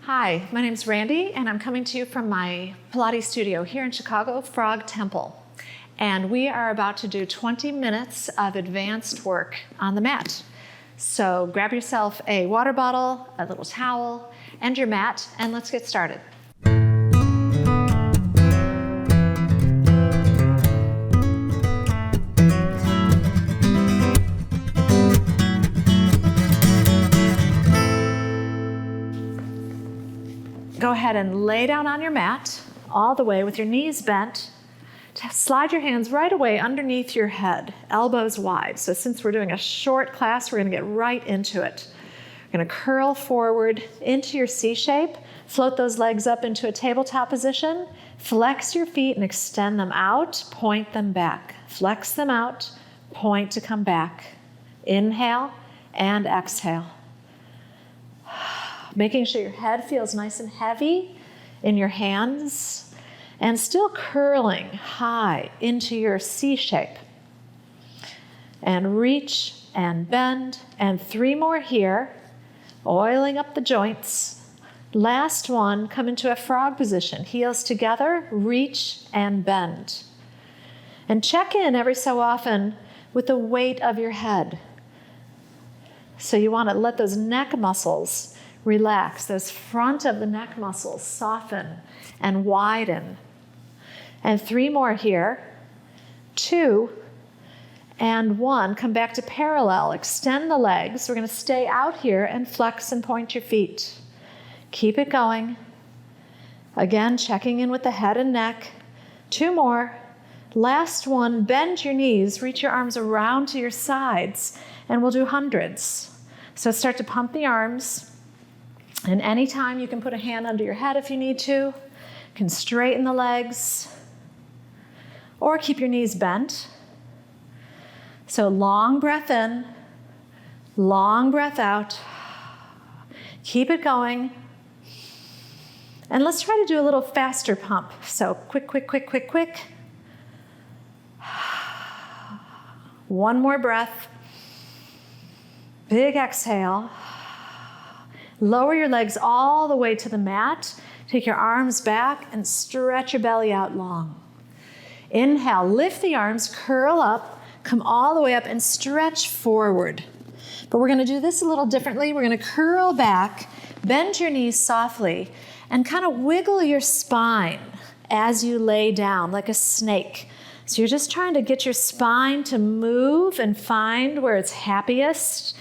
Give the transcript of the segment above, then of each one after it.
Hi, my name's Randi, and I'm coming to you from my Pilates studio here in Chicago, Frog Temple. And we are about to do 20 minutes of advanced work on the mat. So grab yourself a water bottle, a little towel, and your mat, and let's get started. Go ahead and lay down on your mat all the way with your knees bent. Slide your hands right away underneath your head, elbows wide. So since we're doing a short class, we're going to get right into it. We're going to curl forward into your C shape, float those legs up into a tabletop position, flex your feet and extend them out, point them back. Flex them out, point to come back. Inhale and exhale. Making sure your head feels nice and heavy in your hands and still curling high into your C shape. And reach and bend, and 3 more here, oiling up the joints. Last one, come into a frog position. Heels together, reach and bend. And check in every so often with the weight of your head. So you want to let those neck muscles relax, those front of the neck muscles soften and widen. And 3 more here. 2 and 1. Come back to parallel. Extend the legs. We're going to stay out here and flex and point your feet. Keep it going. Again, checking in with the head and neck. 2 more. Last one, bend your knees. Reach your arms around to your sides. And we'll do hundreds. So start to pump the arms. And anytime you can put a hand under your head if you need to. You can straighten the legs or keep your knees bent. So long breath in, long breath out. Keep it going. And let's try to do a little faster pump. So quick, quick, quick, quick, quick. 1 more breath. Big exhale. Lower your legs all the way to the mat. Take your arms back and stretch your belly out long. Inhale, lift the arms, curl up, come all the way up and stretch forward. But we're going to do this a little differently. We're going to curl back, bend your knees softly, and kind of wiggle your spine as you lay down like a snake. So you're just trying to get your spine to move and find where it's happiest,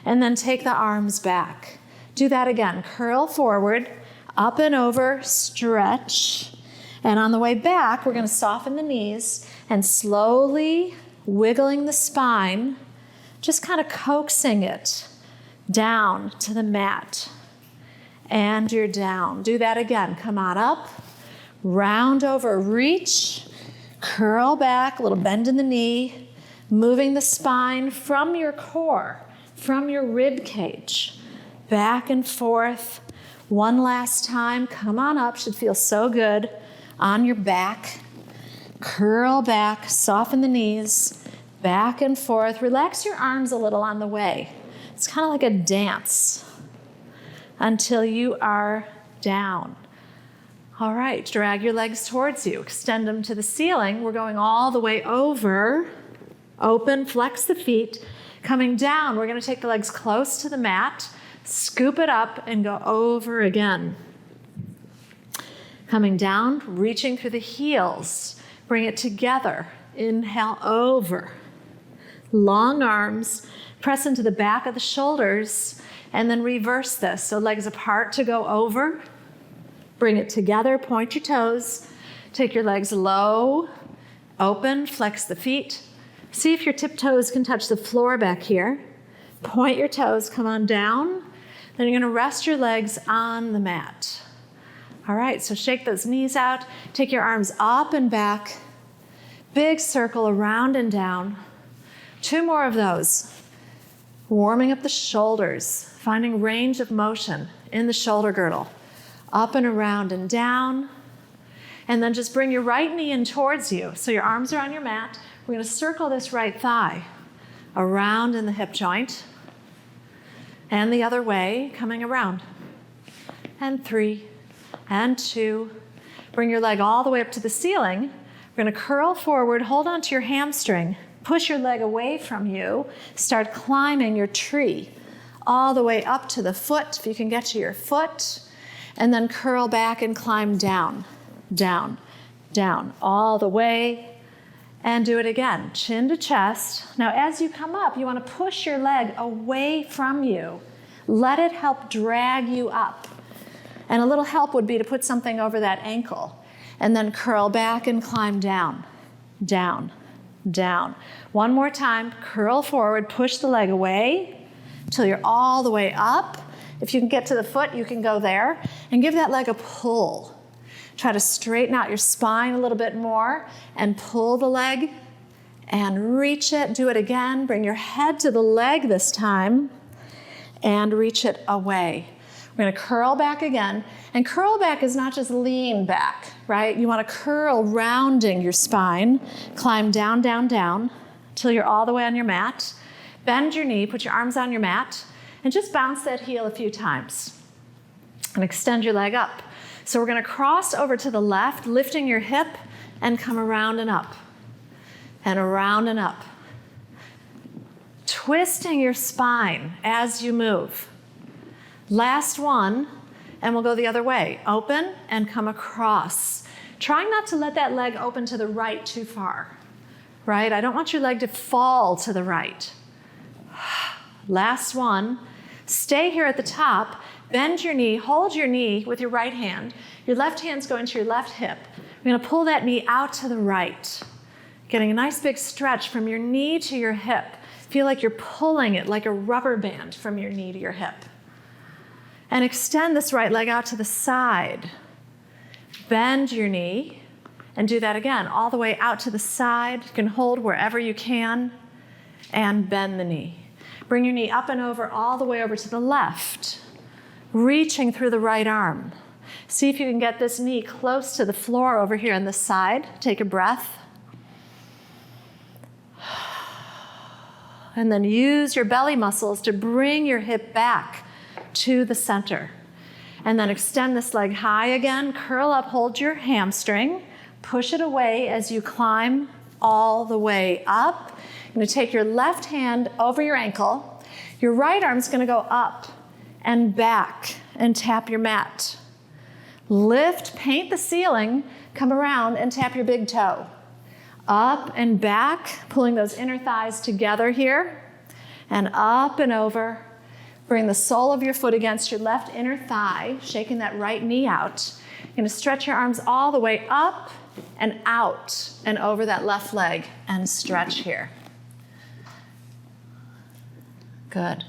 and then take the arms back. Do that again. Curl forward, up and over, stretch. And on the way back, we're going to soften the knees and slowly wiggling the spine, just kind of coaxing it down to the mat. And you're down. Do that again. Come on up, round over, reach, curl back, a little bend in the knee, moving the spine from your core, from your rib cage. Back and forth. 1 last time. Come on up. Should feel so good. On your back. Curl back. Soften the knees. Back and forth. Relax your arms a little on the way. It's kind of like a dance until you are down. All right. Drag your legs towards you. Extend them to the ceiling. We're going all the way over. Open. Flex the feet. Coming down, we're going to take the legs close to the mat. Scoop it up and go over again. Coming down, reaching through the heels. Bring it together. Inhale, over. Long arms. Press into the back of the shoulders. And then reverse this. So legs apart to go over. Bring it together. Point your toes. Take your legs low. Open. Flex the feet. See if your tiptoes can touch the floor back here. Point your toes. Come on down. Then you're going to rest your legs on the mat. All right, so shake those knees out. Take your arms up and back. Big circle around and down. 2 more of those. Warming up the shoulders, finding range of motion in the shoulder girdle. Up and around and down. And then just bring your right knee in towards you. So your arms are on your mat. We're going to circle this right thigh around in the hip joint. And the other way, coming around. and 3 and 2. Bring your leg all the way up to the ceiling. We're going to curl forward, hold onto your hamstring, push your leg away from you, start climbing your tree all the way up to the foot, if you can get to your foot, and then curl back and climb down, down, down, all the way, and do it again, chin to chest. Now, as you come up, you want to push your leg away from you. Let it help drag you up. And a little help would be to put something over that ankle, and then curl back and climb down, down, down. One more time, curl forward, push the leg away till you're all the way up. If you can get to the foot, you can go there, and give that leg a pull. Try to straighten out your spine a little bit more and pull the leg and reach it. Do it again. Bring your head to the leg this time and reach it away. We're going to curl back again. And curl back is not just lean back, right? You want to curl, rounding your spine. Climb down, down, down till you're all the way on your mat. Bend your knee, put your arms on your mat, and just bounce that heel a few times. And extend your leg up. So we're going to cross over to the left, lifting your hip, and come around and up. And around and up. Twisting your spine as you move. Last one, and we'll go the other way. Open and come across. Trying not to let that leg open to the right too far, right? I don't want your leg to fall to the right. Last one. Stay here at the top. Bend your knee. Hold your knee with your right hand. Your left hand's going to your left hip. We're going to pull that knee out to the right. Getting a nice big stretch from your knee to your hip. Feel like you're pulling it like a rubber band from your knee to your hip. And extend this right leg out to the side. Bend your knee and do that again, all the way out to the side. You can hold wherever you can and bend the knee. Bring your knee up and over, all the way over to the left, reaching through the right arm. See if you can get this knee close to the floor over here on this side. Take a breath. And then use your belly muscles to bring your hip back to the center. And then extend this leg high again. Curl up, hold your hamstring. Push it away as you climb all the way up. You're going to take your left hand over your ankle. Your right arm's going to go up and back and tap your mat. Lift, paint the ceiling, come around and tap your big toe. Up and back, pulling those inner thighs together here. And up and over. Bring the sole of your foot against your left inner thigh, shaking that right knee out. You're going to stretch your arms all the way up and out and over that left leg and stretch here. Good.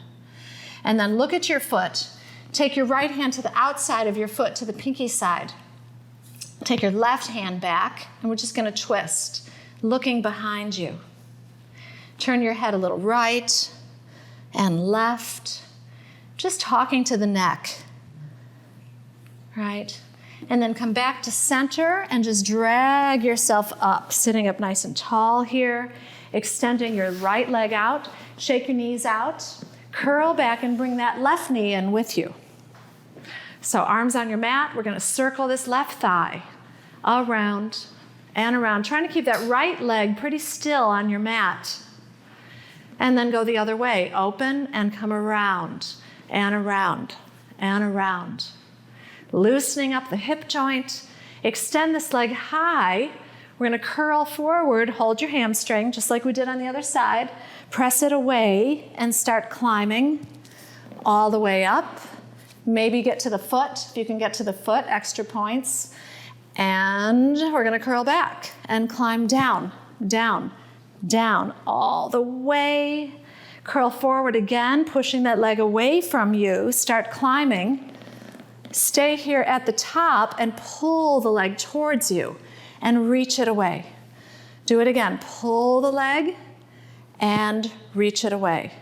And then look at your foot. Take your right hand to the outside of your foot, to the pinky side. Take your left hand back, and we're just going to twist, looking behind you. Turn your head a little right and left, just talking to the neck, right? And then come back to center and just drag yourself up, sitting up nice and tall here, extending your right leg out, shake your knees out, curl back and bring that left knee in with you. So arms on your mat, we're going to circle this left thigh around and around, trying to keep that right leg pretty still on your mat. And then go the other way, open and come around and around and around. Loosening up the hip joint, extend this leg high. We're going to curl forward, hold your hamstring, just like we did on the other side. Press it away and start climbing all the way up. Maybe get to the foot. If you can get to the foot, extra points. And we're going to curl back and climb down, down, down, all the way. Curl forward again, pushing that leg away from you. Start climbing. Stay here at the top and pull the leg towards you and reach it away. Do it again. Pull the leg and reach it away.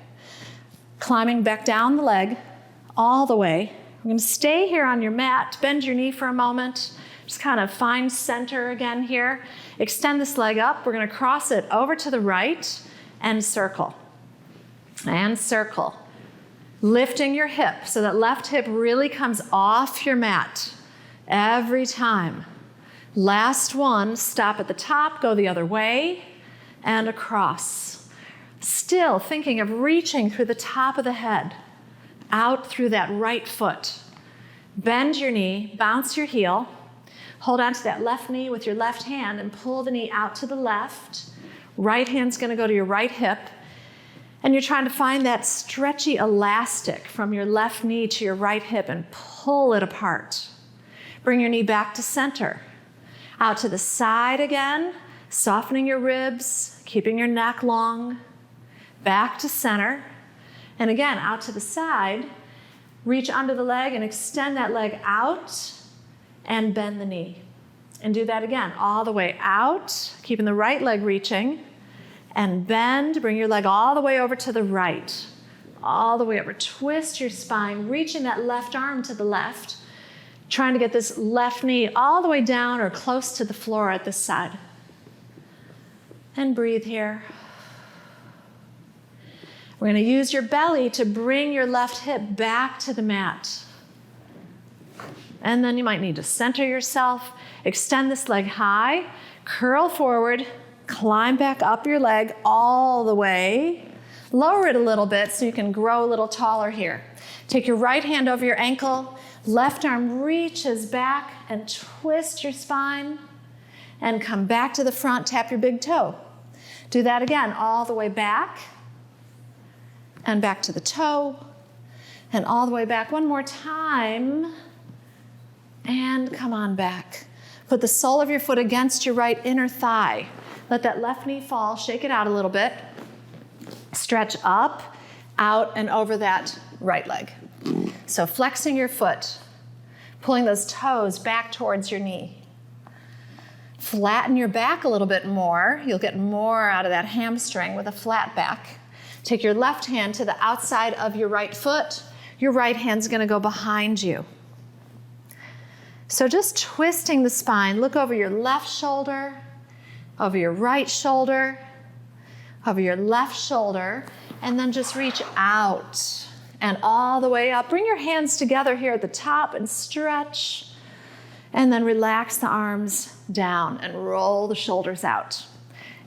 Climbing back down the leg all the way. We're going to stay here on your mat. Bend your knee for a moment. Just kind of find center again here. Extend this leg up. We're going to cross it over to the right and circle. And circle. Lifting your hip so that left hip really comes off your mat every time. Last one, stop at the top, go the other way, and across. Still thinking of reaching through the top of the head, out through that right foot. Bend your knee, bounce your heel, hold on to that left knee with your left hand and pull the knee out to the left. Right hand's gonna go to your right hip, and you're trying to find that stretchy elastic from your left knee to your right hip and pull it apart. Bring your knee back to center. Out to the side again, softening your ribs, keeping your neck long. Back to center. And again, out to the side. Reach under the leg and extend that leg out and bend the knee. And do that again, all the way out, keeping the right leg reaching. And bend, bring your leg all the way over to the right. All the way over. Twist your spine, reaching that left arm to the left. Trying to get this left knee all the way down or close to the floor at this side. And breathe here. We're going to use your belly to bring your left hip back to the mat. And then you might need to center yourself, extend this leg high, curl forward, climb back up your leg all the way. Lower it a little bit so you can grow a little taller here. Take your right hand over your ankle, left arm reaches back and twist your spine and come back to the front, tap your big toe. Do that again, all the way back and back to the toe and all the way back one more time and come on back. Put the sole of your foot against your right inner thigh. Let that left knee fall, shake it out a little bit. Stretch up, out, and over that right leg. So flexing your foot, pulling those toes back towards your knee. Flatten your back a little bit more. You'll get more out of that hamstring with a flat back. Take your left hand to the outside of your right foot. Your right hand's gonna go behind you. So just twisting the spine. Look over your left shoulder, over your right shoulder, over your left shoulder, and then just reach out and all the way up. Bring your hands together here at the top and stretch. And then relax the arms down and roll the shoulders out.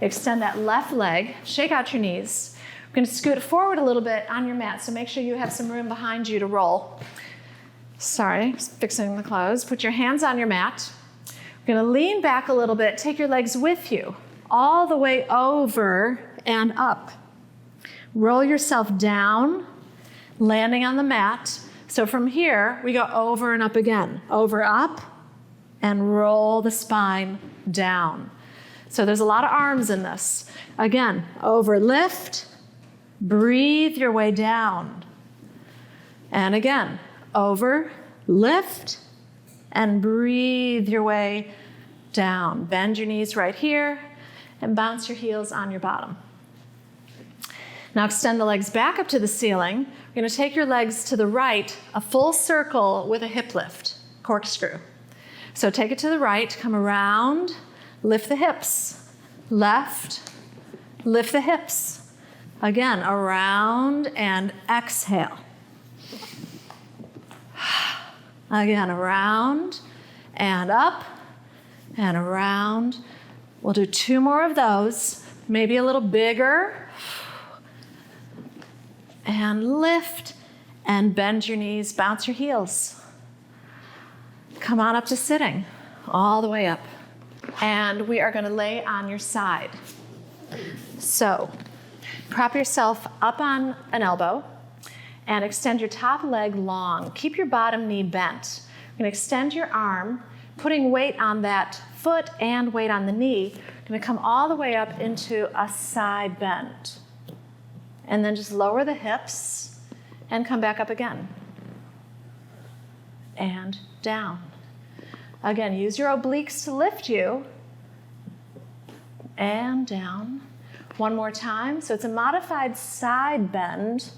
Extend that left leg, shake out your knees. We're gonna scoot forward a little bit on your mat, so make sure you have some room behind you to roll. Sorry, fixing the clothes. Put your hands on your mat. We're gonna lean back a little bit, take your legs with you, all the way over and up. Roll yourself down, landing on the mat. So from here, we go over and up again. Over, up, and roll the spine down. So there's a lot of arms in this. Again, over, lift, breathe your way down. And again, over, lift, and breathe your way down. Bend your knees right here and bounce your heels on your bottom. Now extend the legs back up to the ceiling. You're going to take your legs to the right, a full circle with a hip lift, corkscrew. So take it to the right, come around, lift the hips. Left, lift the hips. Again, around and exhale. Again, around and up and around. We'll do 2 more of those, maybe a little bigger. And lift and bend your knees, bounce your heels. Come on up to sitting, all the way up. And we are going to lay on your side. So prop yourself up on an elbow and extend your top leg long. Keep your bottom knee bent. You're going to extend your arm, putting weight on that foot and weight on the knee. You're going to come all the way up into a side bend. And then just lower the hips and come back up again. And down. Again, use your obliques to lift you. And down. One more time. So it's a modified side bend.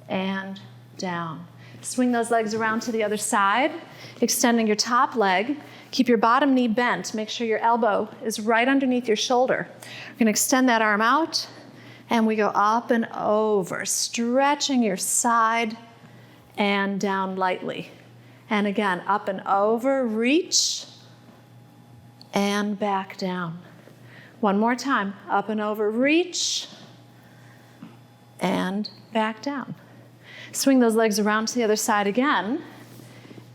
And down. Swing those legs around to the other side, extending your top leg. Keep your bottom knee bent. Make sure your elbow is right underneath your shoulder. You're going to extend that arm out And we go up and over, stretching your side and down lightly. And again, up and over, reach, and back down. One more time, up and over, reach, and back down. Swing those legs around to the other side again.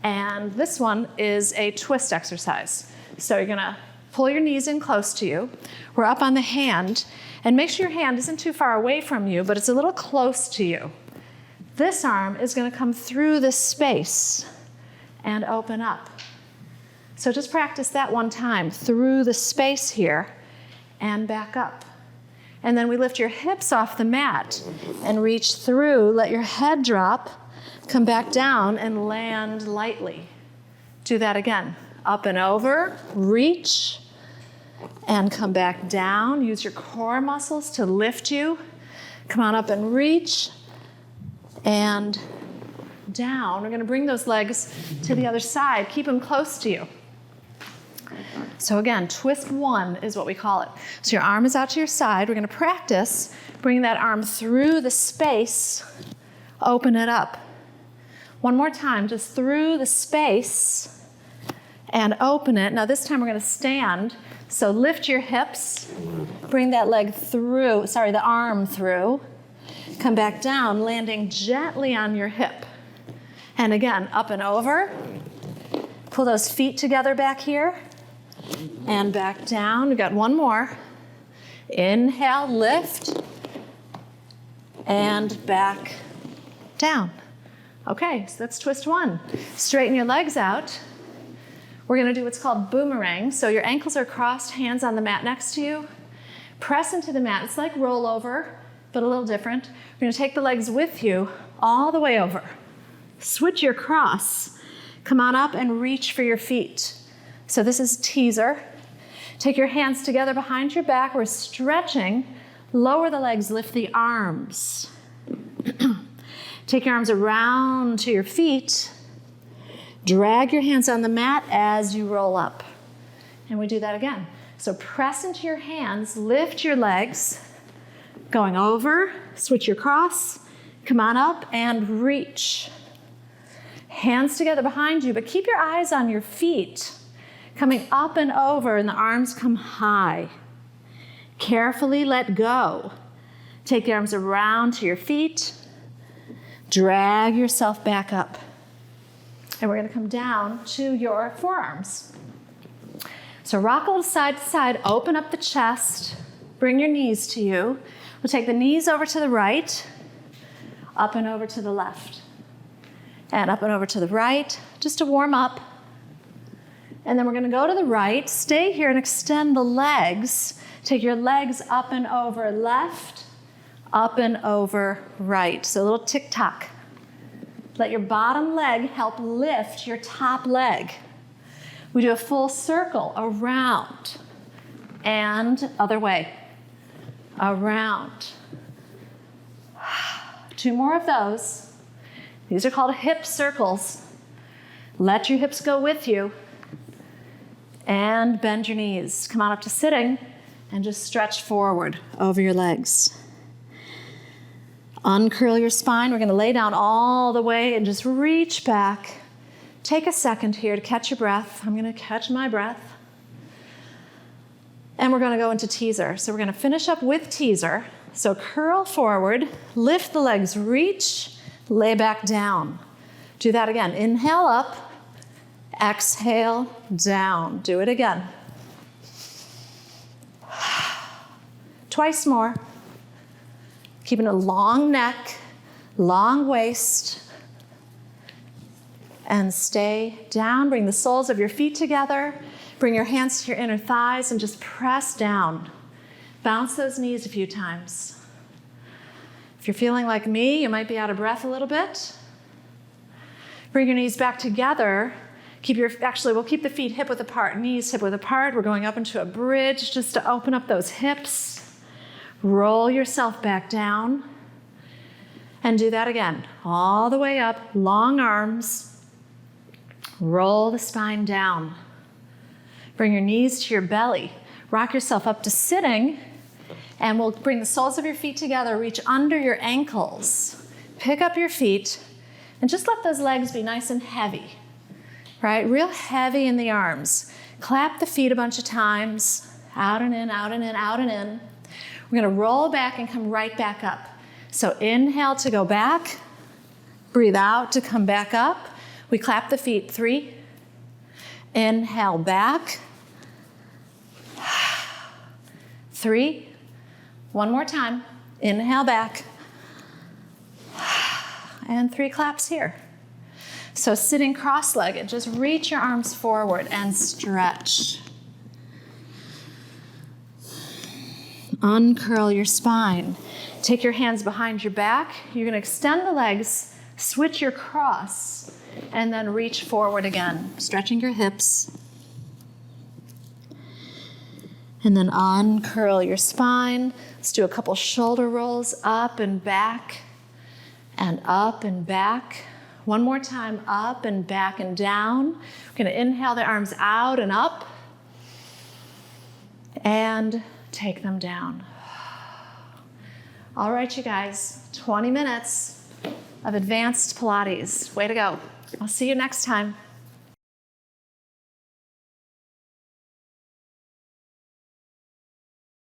And this one is a twist exercise. So you're gonna pull your knees in close to you. We're up on the hand, and make sure your hand isn't too far away from you, but it's a little close to you. This arm is gonna come through this space and open up. So just practice that one time, through the space here and back up. And then we lift your hips off the mat and reach through, let your head drop, come back down and land lightly. Do that again. Up and over, reach, and come back down. Use your core muscles to lift you. Come on up and reach, and down. We're gonna bring those legs to the other side. Keep them close to you. So again, twist one is what we call it. So your arm is out to your side. We're gonna practice bringing that arm through the space, open it up. One more time, just through the space and open it. Now this time we're gonna stand. So lift your hips, bring that leg through, the arm through. Come back down, landing gently on your hip. And again, up and over. Pull those feet together back here. And back down. We got one more. Inhale, lift. And back down. Okay, so that's twist one. Straighten your legs out. We're gonna do what's called boomerang. So your ankles are crossed, hands on the mat next to you. Press into the mat. It's like rollover, but a little different. We're gonna take the legs with you all the way over. Switch your cross. Come on up and reach for your feet. So this is teaser. Take your hands together behind your back. We're stretching. Lower the legs, lift the arms. Take your arms around to your feet. Drag your hands on the mat as you roll up. And we do that again. So press into your hands, lift your legs, going over, switch your cross, come on up and reach. Hands together behind you, but keep your eyes on your feet, coming up and over, and the arms come high. Carefully let go. Take the arms around to your feet, drag yourself back up. And we're gonna come down to your forearms. So rock a little side to side, open up the chest, bring your knees to you. We'll take the knees over to the right, up and over to the left, and up and over to the right, just to warm up. And then we're gonna go to the right, stay here and extend the legs. Take your legs up and over left, up and over right. So a little tick-tock. Let your bottom leg help lift your top leg. We do a full circle around and other way. Around. 2 more of those. These are called hip circles. Let your hips go with you. And bend your knees. Come on up to sitting and just stretch forward over your legs. Uncurl your spine. We're going to lay down all the way and just reach back. Take a second here to catch your breath. I'm going to catch my breath. And we're going to go into teaser. So we're going to finish up with teaser. So curl forward, lift the legs, reach, lay back down. Do that again. Inhale up, exhale down. Do it again. Twice more. Keeping a long neck, long waist. And stay down. Bring the soles of your feet together. Bring your hands to your inner thighs and just press down. Bounce those knees a few times. If you're feeling like me, you might be out of breath a little bit. Bring your knees back together. We'll keep the feet hip width apart, knees hip width apart. We're going up into a bridge just to open up those hips. Roll yourself back down. And do that again. All the way up, long arms. Roll the spine down. Bring your knees to your belly. Rock yourself up to sitting And we'll bring the soles of your feet together, reach under your ankles, pick up your feet, and just let those legs be nice and heavy, right? Real heavy in the arms. Clap the feet a bunch of times, out and in, out and in, out and in. We're gonna roll back and come right back up. So inhale to go back, breathe out to come back up. We clap the feet, 3. Inhale back, 3. One more time, inhale back, and 3 claps here. So sitting cross-legged, just reach your arms forward and stretch. Uncurl your spine. Take your hands behind your back. You're going to extend the legs, switch your cross, and then reach forward again, stretching your hips. And then uncurl your spine. Let's do a couple shoulder rolls up and back and up and back. One more time, up and back and down. We're going to inhale the arms out and up and take them down. All right, you guys, 20 minutes of advanced Pilates. Way to go. I'll see you next time.